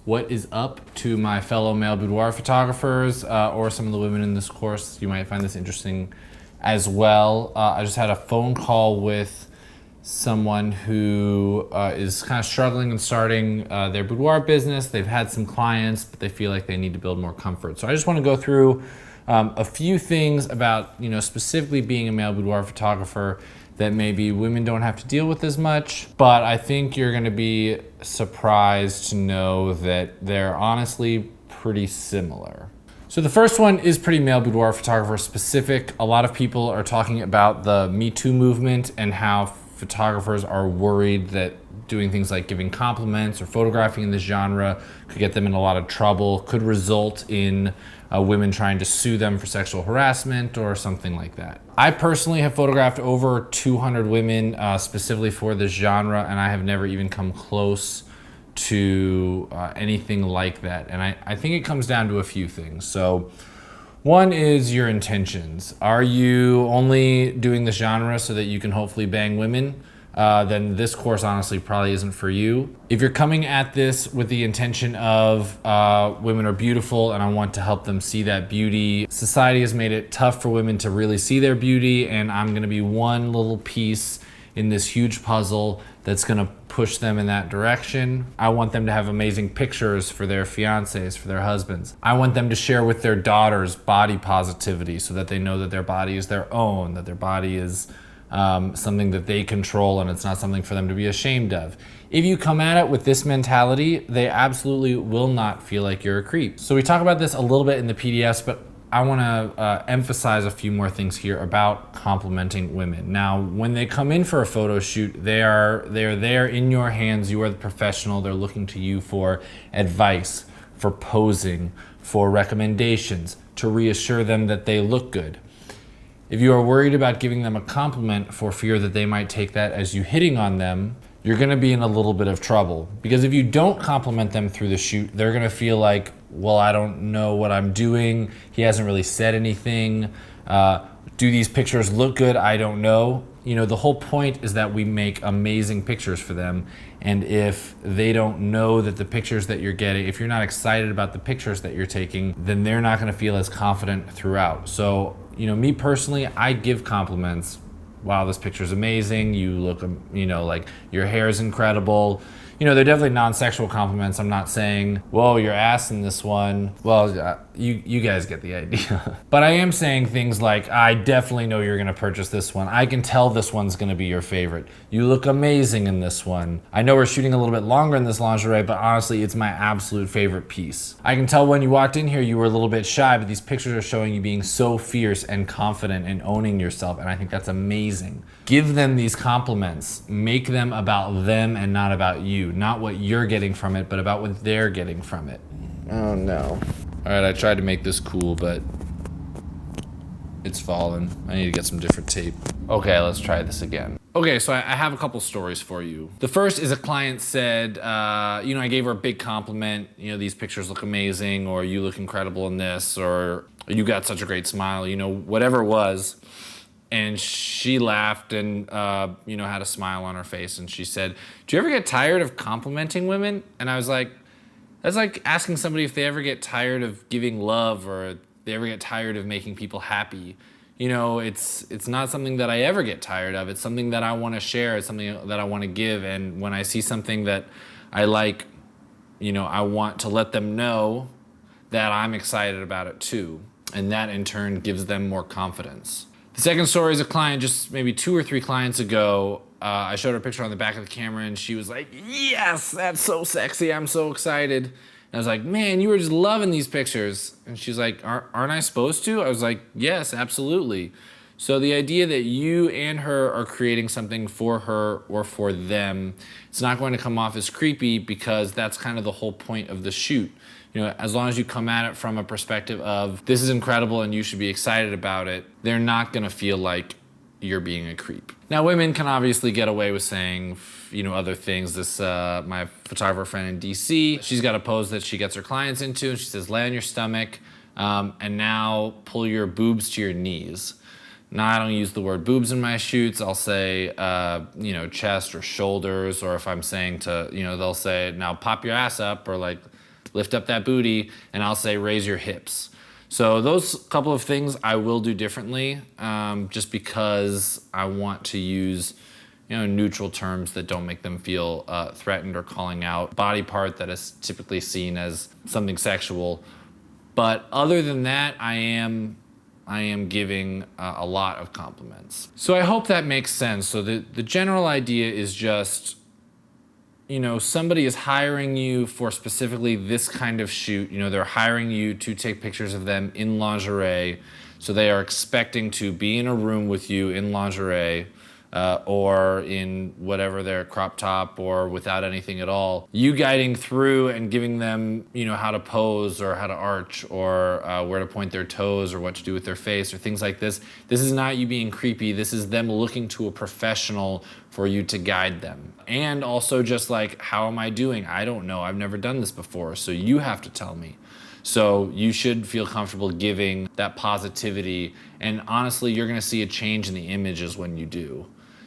what is up to my fellow male boudoir photographers or some of the women in this course. You might find this interesting as well. I just had a phone call with someone who is kind of struggling and starting their boudoir business. They've had some clients, but they feel like they need to build more comfort. So I just want to go through a few things about, specifically being a male boudoir photographer that maybe women don't have to deal with as much, but I think you're going to be surprised to know that they're honestly pretty similar. So the first one is pretty male boudoir photographer specific. A lot of people are talking about the Me Too movement and how photographers are worried that doing things like giving compliments or photographing in this genre could get them in a lot of trouble, could result in women trying to sue them for sexual harassment or something like that. I personally have photographed over 200 women specifically for this genre, and I have never even come close to anything like that. And I think it comes down to a few things. So one is your intentions. Are you only doing this genre so that you can hopefully bang women? Then this course honestly probably isn't for you. If you're coming at this with the intention of women are beautiful and I want to help them see that beauty, society has made it tough for women to really see their beauty, and I'm gonna be one little piece in this huge puzzle that's gonna push them in that direction. I want them to have amazing pictures for their fiancés, for their husbands. I want them to share with their daughters body positivity so that they know that their body is their own, that their body is something that they control and it's not something for them to be ashamed of. If you come at it with this mentality, they absolutely will not feel like you're a creep. So we talk about this a little bit in the PDFs, but I want to emphasize a few more things here about complimenting women. Now, when they come in for a photo shoot, they are there in your hands. You are the professional. They're looking to you for advice, for posing, for recommendations, to reassure them that they look good. If you are worried about giving them a compliment for fear that they might take that as you hitting on them, you're gonna be in a little bit of trouble. Because if you don't compliment them through the shoot, they're gonna feel like, well, I don't know what I'm doing. He hasn't really said anything. Do these pictures look good? I don't know. The whole point is that we make amazing pictures for them. And if they don't know that the pictures that you're getting, if you're not excited about the pictures that you're taking, then they're not gonna feel as confident throughout. So, me personally, I give compliments. Wow, this picture's amazing. You look, like your hair is incredible. They're definitely non-sexual compliments. I'm not saying, whoa, your ass in this one. Well, you guys get the idea. But I am saying things like, I definitely know you're gonna purchase this one. I can tell this one's gonna be your favorite. You look amazing in this one. I know we're shooting a little bit longer in this lingerie, but honestly, it's my absolute favorite piece. I can tell when you walked in here, you were a little bit shy, but these pictures are showing you being so fierce and confident and owning yourself, and I think that's amazing. Give them these compliments. Make them about them and not about you. Not what you're getting from it, but about what they're getting from it. Oh no. All right, I tried to make this cool, but it's fallen. I need to get some different tape. Okay, let's try this again. Okay, so I have a couple stories for you. The first is a client said, I gave her a big compliment. These pictures look amazing, or you look incredible in this, or you got such a great smile, whatever it was. And she laughed and, had a smile on her face. And she said, do you ever get tired of complimenting women? And I was like, that's like asking somebody if they ever get tired of giving love or they ever get tired of making people happy. It's not something that I ever get tired of. It's something that I want to share. It's something that I want to give. And when I see something that I like, I want to let them know that I'm excited about it too. And that in turn gives them more confidence. The second story is a client just maybe 2 or 3 clients ago. I showed her a picture on the back of the camera and she was like, yes, that's so sexy. I'm so excited. And I was like, man, you were just loving these pictures. And she's like, aren't I supposed to? I was like, yes, absolutely. So the idea that you and her are creating something for her or for them, it's not going to come off as creepy because that's kind of the whole point of the shoot. As long as you come at it from a perspective of this is incredible and you should be excited about it, they're not gonna feel like you're being a creep. Now, women can obviously get away with saying, other things. This, my photographer friend in DC, she's got a pose that she gets her clients into and she says, lay on your stomach and now pull your boobs to your knees. Now, I don't use the word boobs in my shoots. I'll say, chest or shoulders, or if I'm saying to, they'll say, now pop your ass up, or like, lift up that booty, and I'll say raise your hips. So those couple of things I will do differently, just because I want to use neutral terms that don't make them feel threatened or calling out body part that is typically seen as something sexual. But other than that, I am giving a lot of compliments. So I hope that makes sense. So the general idea is just, somebody is hiring you for specifically this kind of shoot. They're hiring you to take pictures of them in lingerie. So they are expecting to be in a room with you in lingerie, or in whatever their crop top, or without anything at all. You guiding through and giving them, how to pose or how to arch, or where to point their toes, or what to do with their face, or things like this. This is not you being creepy. This is them looking to a professional for you to guide them. And also just like, how am I doing? I don't know. I've never done this before, so you have to tell me. So you should feel comfortable giving that positivity. And honestly, you're gonna see a change in the images when you do.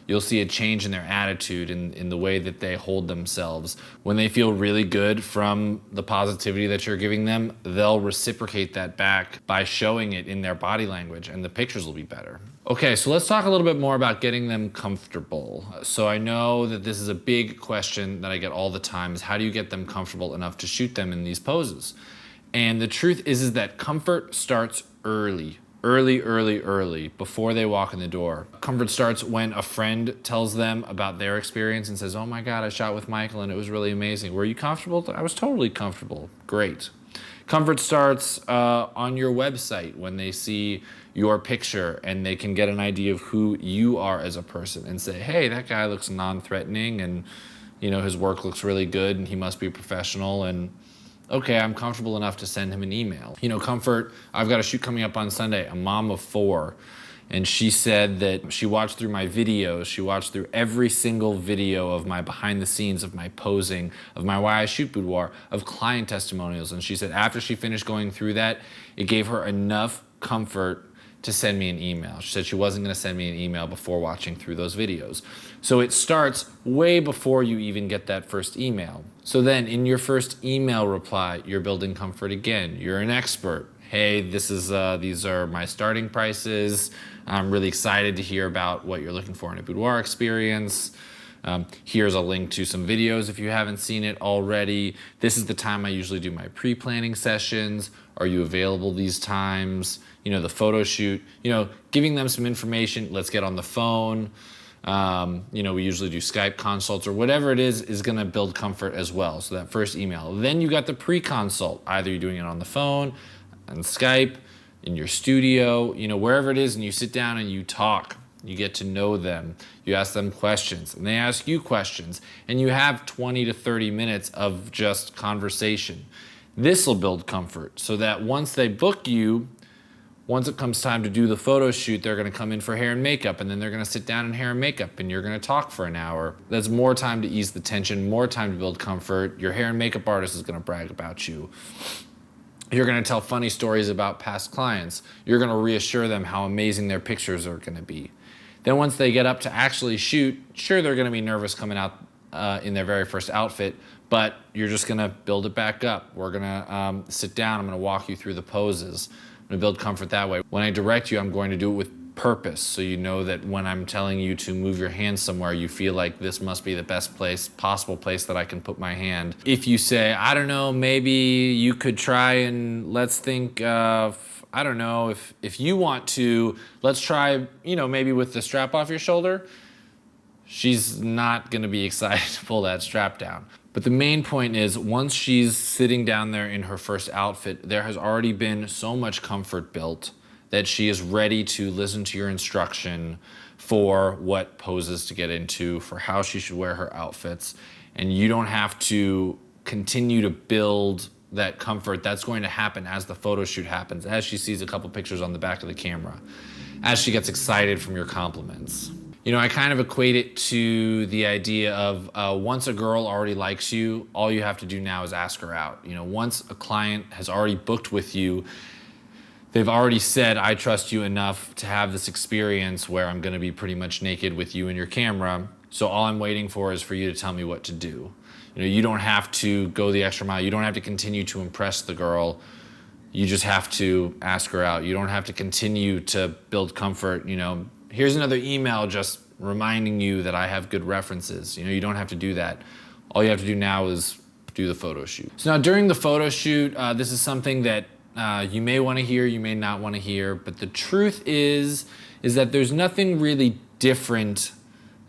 You'll see a change in their attitude, in the way that they hold themselves. When they feel really good from the positivity that you're giving them, they'll reciprocate that back by showing it in their body language, and the pictures will be better. Okay, so let's talk a little bit more about getting them comfortable. So I know that this is a big question that I get all the time, is how do you get them comfortable enough to shoot them in these poses? And the truth is that comfort starts early, before they walk in the door. Comfort starts when a friend tells them about their experience and says, oh my God, I shot with Michael and it was really amazing. Were you comfortable? I was totally comfortable. Great. Comfort starts on your website when they see your picture and they can get an idea of who you are as a person and say, hey, that guy looks non-threatening, and his work looks really good, and he must be a professional, and okay, I'm comfortable enough to send him an email. Comfort, I've got a shoot coming up on Sunday, a mom of 4, and she said that she watched through my videos, she watched through every single video of my behind the scenes, of my posing, of my Why I Shoot Boudoir, of client testimonials, and she said after she finished going through that, it gave her enough comfort to send me an email. She said she wasn't gonna send me an email before watching through those videos. So it starts way before you even get that first email. So then in your first email reply, you're building comfort again. You're an expert. Hey, these are my starting prices. I'm really excited to hear about what you're looking for in a boudoir experience. Here's a link to some videos if you haven't seen it already. This is the time I usually do my pre-planning sessions. Are you available these times? The photo shoot, giving them some information. Let's get on the phone. We usually do Skype consults, or whatever it is gonna build comfort as well. So that first email. Then you got the pre-consult. Either you're doing it on the phone, on Skype, in your studio, wherever it is, and you sit down and you talk. You get to know them. You ask them questions, and they ask you questions, and you have 20 to 30 minutes of just conversation. This will build comfort so that once they book you, once it comes time to do the photo shoot, they're gonna come in for hair and makeup, and then they're gonna sit down in hair and makeup, and you're gonna talk for an hour. That's more time to ease the tension, more time to build comfort. Your hair and makeup artist is gonna brag about you. You're gonna tell funny stories about past clients. You're gonna reassure them how amazing their pictures are gonna be. Then once they get up to actually shoot, sure, they're gonna be nervous coming out in their very first outfit, but you're just gonna build it back up. We're gonna sit down, I'm gonna walk you through the poses. I'm gonna build comfort that way. When I direct you, I'm going to do it with purpose, so you know that when I'm telling you to move your hand somewhere, you feel like this must be the best possible place that I can put my hand. If you say, I don't know, maybe you could try and let's think of, I don't know, if you want to, let's try, maybe with the strap off your shoulder, she's not gonna be excited to pull that strap down. But the main point is, once she's sitting down there in her first outfit, there has already been so much comfort built that she is ready to listen to your instruction for what poses to get into, for how she should wear her outfits. And you don't have to continue to build that comfort. That's going to happen as the photo shoot happens, as she sees a couple pictures on the back of the camera, as she gets excited from your compliments. I kind of equate it to the idea of once a girl already likes you, all you have to do now is ask her out. Once a client has already booked with you, they've already said, I trust you enough to have this experience where I'm gonna be pretty much naked with you and your camera, so all I'm waiting for is for you to tell me what to do. You don't have to go the extra mile. You don't have to continue to impress the girl. You just have to ask her out. You don't have to continue to build comfort. Here's another email just reminding you that I have good references. You don't have to do that. All you have to do now is do the photo shoot. So now during the photo shoot, this is something that you may want to hear, you may not want to hear, but the truth is that there's nothing really different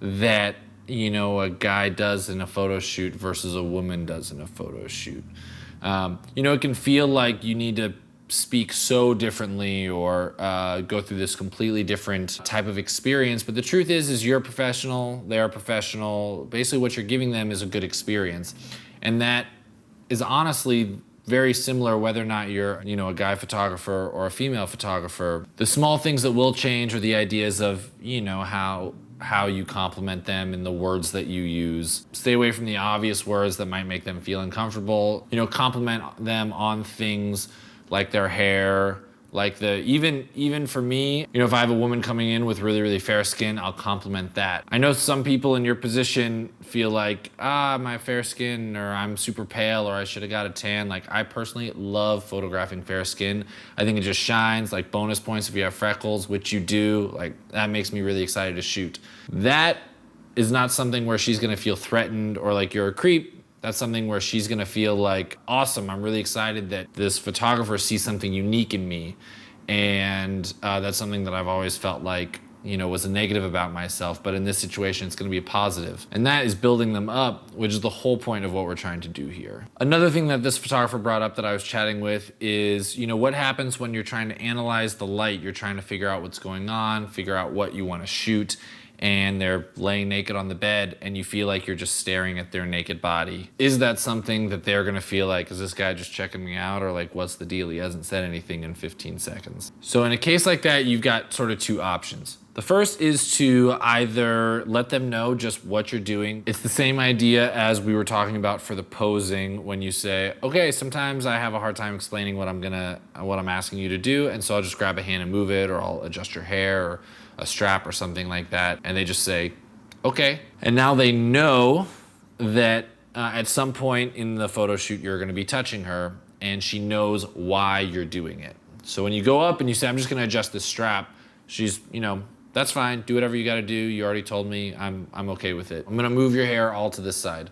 that a guy does in a photo shoot versus a woman does in a photo shoot. It can feel like you need to speak so differently or go through this completely different type of experience, but the truth is you're a professional, they are professional. Basically what you're giving them is a good experience, and that is honestly very similar whether or not you're a guy photographer or a female photographer. The small things that will change are the ideas of how you compliment them and the words that you use. Stay away from the obvious words that might make them feel uncomfortable. Compliment them on things like their hair, like even for me, if I have a woman coming in with really, really fair skin, I'll compliment that. I know some people in your position feel like, my fair skin, or I'm super pale, or I should have got a tan. Like, I personally love photographing fair skin. I think it just shines, like bonus points if you have freckles, which you do, like that makes me really excited to shoot. That is not something where she's gonna feel threatened or like you're a creep. That's something where she's gonna feel like, awesome, I'm really excited that this photographer sees something unique in me. And that's something that I've always felt like, was a negative about myself, but in this situation, it's gonna be a positive. And that is building them up, which is the whole point of what we're trying to do here. Another thing that this photographer brought up that I was chatting with is, what happens when you're trying to analyze the light, you're trying to figure out what's going on, figure out what you wanna shoot, and they're laying naked on the bed and you feel like you're just staring at their naked body. Is that something that they're gonna feel like, is this guy just checking me out, or like, what's the deal? He hasn't said anything in 15 seconds. So in a case like that, you've got sort of two options. The first is to either let them know just what you're doing. It's the same idea as we were talking about for the posing, when you say, okay, sometimes I have a hard time explaining what I'm asking you to do, and so I'll just grab a hand and move it, or I'll adjust your hair, or a strap or something like that, and they just say, okay. And now they know that at some point in the photo shoot, you're gonna be touching her, and she knows why you're doing it. So when you go up and you say, I'm just gonna adjust this strap, she's, that's fine, do whatever you gotta do, you already told me, I'm okay with it. I'm gonna move your hair all to this side.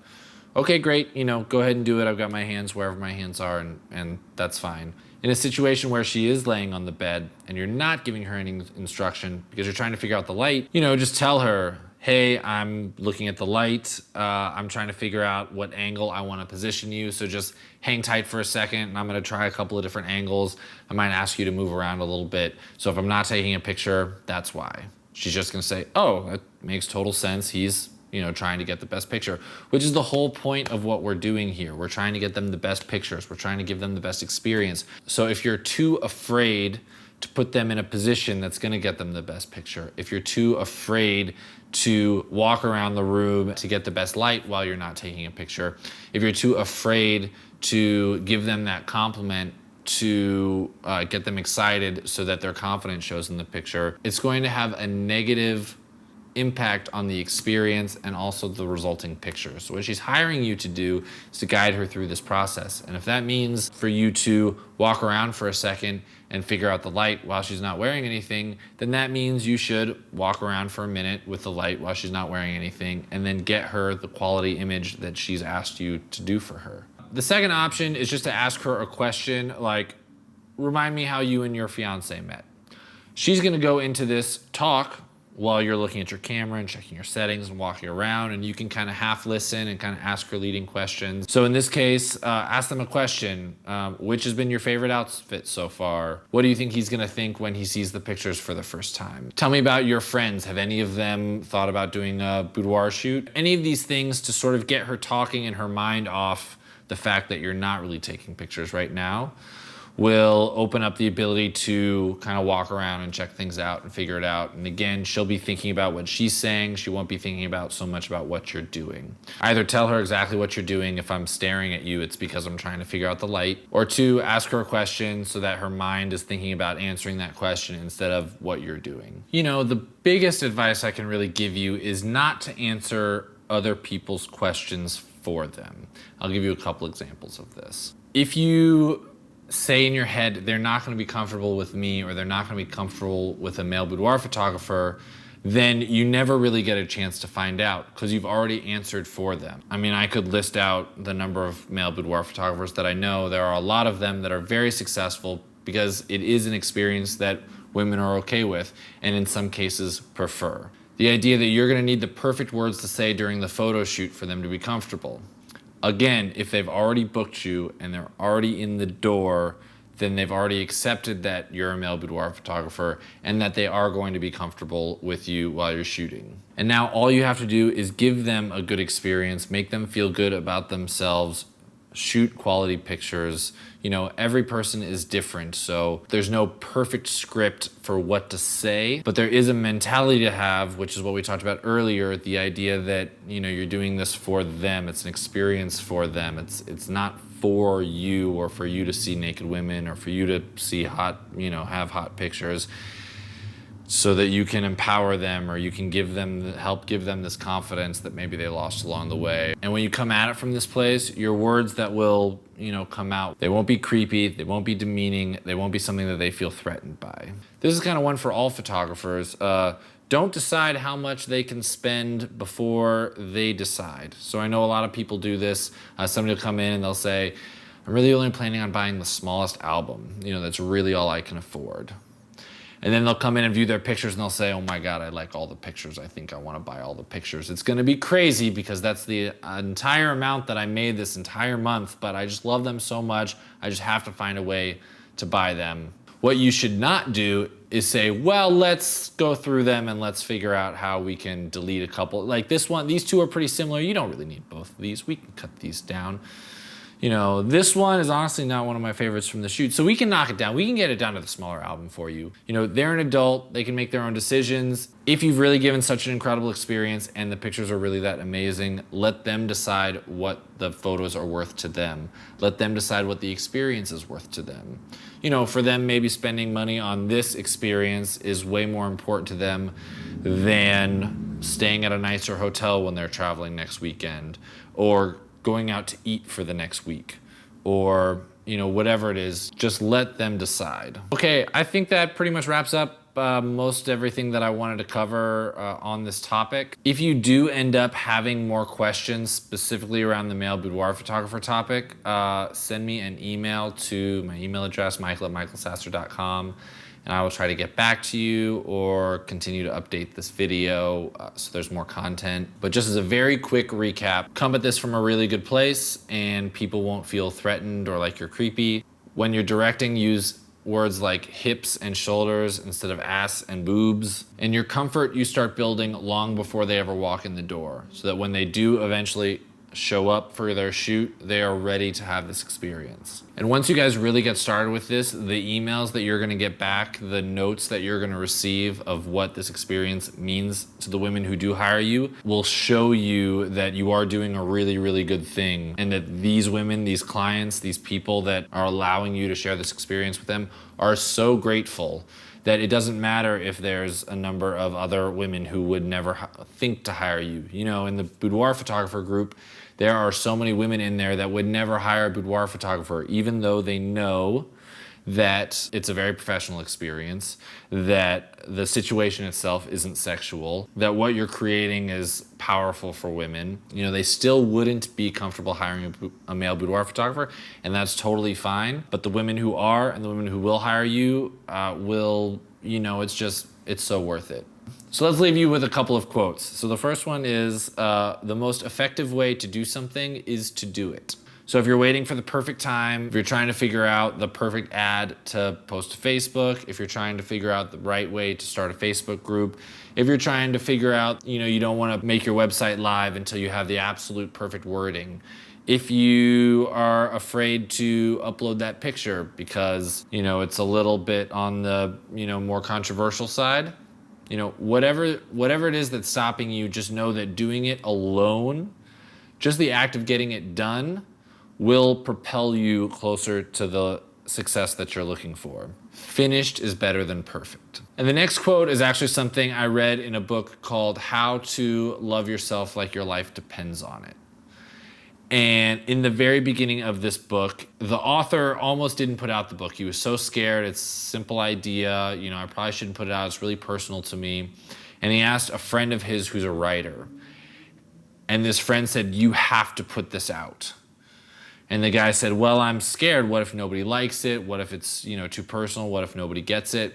Okay, great, go ahead and do it. I've got my hands wherever my hands are, and that's fine. In a situation where she is laying on the bed and you're not giving her any instruction because you're trying to figure out the light, just tell her, hey, I'm looking at the light. I'm trying to figure out what angle I want to position you. So just hang tight for a second, and I'm going to try a couple of different angles. I might ask you to move around a little bit. So if I'm not taking a picture, that's why. She's just going to say, oh, that makes total sense. He's trying to get the best picture, which is the whole point of what we're doing here. We're trying to get them the best pictures. We're trying to give them the best experience. So if you're too afraid to put them in a position that's gonna get them the best picture, if you're too afraid to walk around the room to get the best light while you're not taking a picture, if you're too afraid to give them that compliment to get them excited so that their confidence shows in the picture, it's going to have a negative impact on the experience and also the resulting picture. So what she's hiring you to do is to guide her through this process. And if that means for you to walk around for a second and figure out the light while she's not wearing anything, then that means you should walk around for a minute with the light while she's not wearing anything, and then get her the quality image that she's asked you to do for her. The second option is just to ask her a question like, remind me how you and your fiance met. She's gonna go into this talk while you're looking at your camera and checking your settings and walking around, and you can kind of half listen and kind of ask her leading questions. So in this case, ask them a question. Which has been your favorite outfit so far? What do you think he's gonna think when he sees the pictures for the first time? Tell me about your friends. Have any of them thought about doing a boudoir shoot? Any of these things to sort of get her talking in her mind off the fact that you're not really taking pictures right now will open up the ability to kind of walk around and check things out and figure it out. And again, she'll be thinking about what she's saying. She won't be thinking about so much about what you're doing. Either tell her exactly what you're doing. If I'm staring at you, it's because I'm trying to figure out the light. Or two, ask her a question so that her mind is thinking about answering that question instead of what you're doing. The biggest advice I can really give you is not to answer other people's questions for them. I'll give you a couple examples of this. If you say in your head, they're not going to be comfortable with me, or they're not going to be comfortable with a male boudoir photographer, then you never really get a chance to find out because you've already answered for them. I mean, I could list out the number of male boudoir photographers that I know. There are a lot of them that are very successful because it is an experience that women are okay with, and in some cases prefer. The idea that you're gonna need the perfect words to say during the photo shoot for them to be comfortable. Again, if they've already booked you and they're already in the door, then they've already accepted that you're a male boudoir photographer and that they are going to be comfortable with you while you're shooting. And now all you have to do is give them a good experience, make them feel good about themselves, shoot quality pictures. You know, every person is different, so there's no perfect script for what to say, but there is a mentality to have, which is what we talked about earlier, the idea that, you know, you're doing this for them. It's an experience for them. It's not for you or for you to see naked women or for you to see hot, you know, have hot pictures, so that you can empower them or you can help give them this confidence that maybe they lost along the way. And when you come at it from this place, your words that will, you know, come out, they won't be creepy, they won't be demeaning, they won't be something that they feel threatened by. This is kind of one for all photographers. Don't decide how much they can spend before they decide. So I know a lot of people do this. Somebody will come in and they'll say, I'm really only planning on buying the smallest album. You know, that's really all I can afford. And then they'll come in and view their pictures and they'll say, oh my God, I like all the pictures. I think I want to buy all the pictures. It's going to be crazy because that's the entire amount that I made this entire month, but I just love them so much. I just have to find a way to buy them. What you should not do is say, well, let's go through them and let's figure out how we can delete a couple. Like this one, these two are pretty similar. You don't really need both of these. We can cut these down. You know, this one is honestly not one of my favorites from the shoot, so we can knock it down. We can get it down to the smaller album for you. You know, they're an adult, they can make their own decisions. If you've really given such an incredible experience and the pictures are really that amazing, let them decide what the photos are worth to them. Let them decide what the experience is worth to them. You know, for them, maybe spending money on this experience is way more important to them than staying at a nicer hotel when they're traveling next weekend, or going out to eat for the next week, or, you know, whatever it is. Just let them decide. Okay, I think that pretty much wraps up most everything that I wanted to cover on this topic. If you do end up having more questions specifically around the male boudoir photographer topic, send me an email to my email address, michael@michaelsasser.com, and I will try to get back to you or continue to update this video so there's more content. But just as a very quick recap, come at this from a really good place and people won't feel threatened or like you're creepy. When you're directing, use words like hips and shoulders instead of ass and boobs. And your comfort you start building long before they ever walk in the door, so that when they do eventually show up for their shoot, they are ready to have this experience. And once you guys really get started with this, the emails that you're gonna get back, the notes that you're gonna receive of what this experience means to the women who do hire you, will show you that you are doing a really, really good thing, and that these women, these clients, these people that are allowing you to share this experience with them are so grateful that it doesn't matter if there's a number of other women who would never think to hire you. You know, in the boudoir photographer group, there are so many women in there that would never hire a boudoir photographer, even though they know that it's a very professional experience, that the situation itself isn't sexual, that what you're creating is powerful for women. You know, they still wouldn't be comfortable hiring a male boudoir photographer, and that's totally fine. But the women who are and the women who will hire you will, you know, it's so worth it. So let's leave you with a couple of quotes. So the first one is, the most effective way to do something is to do it. So if you're waiting for the perfect time, if you're trying to figure out the perfect ad to post to Facebook, if you're trying to figure out the right way to start a Facebook group, if you're trying to figure out, you know, you don't want to make your website live until you have the absolute perfect wording, if you are afraid to upload that picture because, you know, it's a little bit on the, you know, more controversial side, you know, whatever it is that's stopping you, just know that doing it alone, just the act of getting it done, will propel you closer to the success that you're looking for. Finished is better than perfect. And the next quote is actually something I read in a book called How to Love Yourself Like Your Life Depends on It. And in the very beginning of this book, the author almost didn't put out the book. He was so scared. It's a simple idea. You know, I probably shouldn't put it out. It's really personal to me. And he asked a friend of his who's a writer. And this friend said, you have to put this out. And the guy said, well, I'm scared. What if nobody likes it? What if it's, you know, too personal? What if nobody gets it?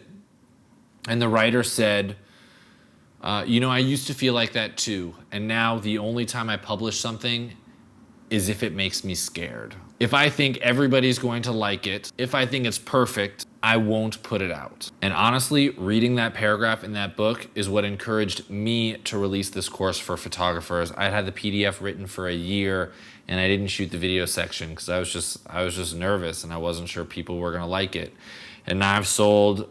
And the writer said, you know, I used to feel like that too. And now the only time I publish something is if it makes me scared. If I think everybody's going to like it, if I think it's perfect, I won't put it out. And honestly, reading that paragraph in that book is what encouraged me to release this course for photographers. I had the PDF written for a year and I didn't shoot the video section because I was just nervous and I wasn't sure people were gonna like it. And now I've sold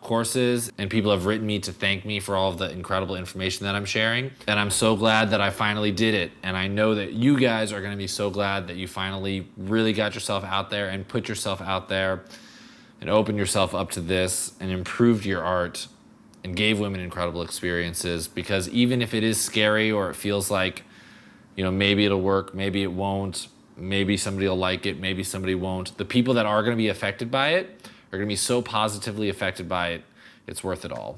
courses and people have written me to thank me for all of the incredible information that I'm sharing. And I'm so glad that I finally did it. And I know that you guys are gonna be so glad that you finally really got yourself out there and put yourself out there and opened yourself up to this and improved your art and gave women incredible experiences. Because even if it is scary or it feels like, you know, maybe it'll work, maybe it won't, maybe somebody will like it, maybe somebody won't, the people that are gonna be affected by it are gonna be so positively affected by it, it's worth it all.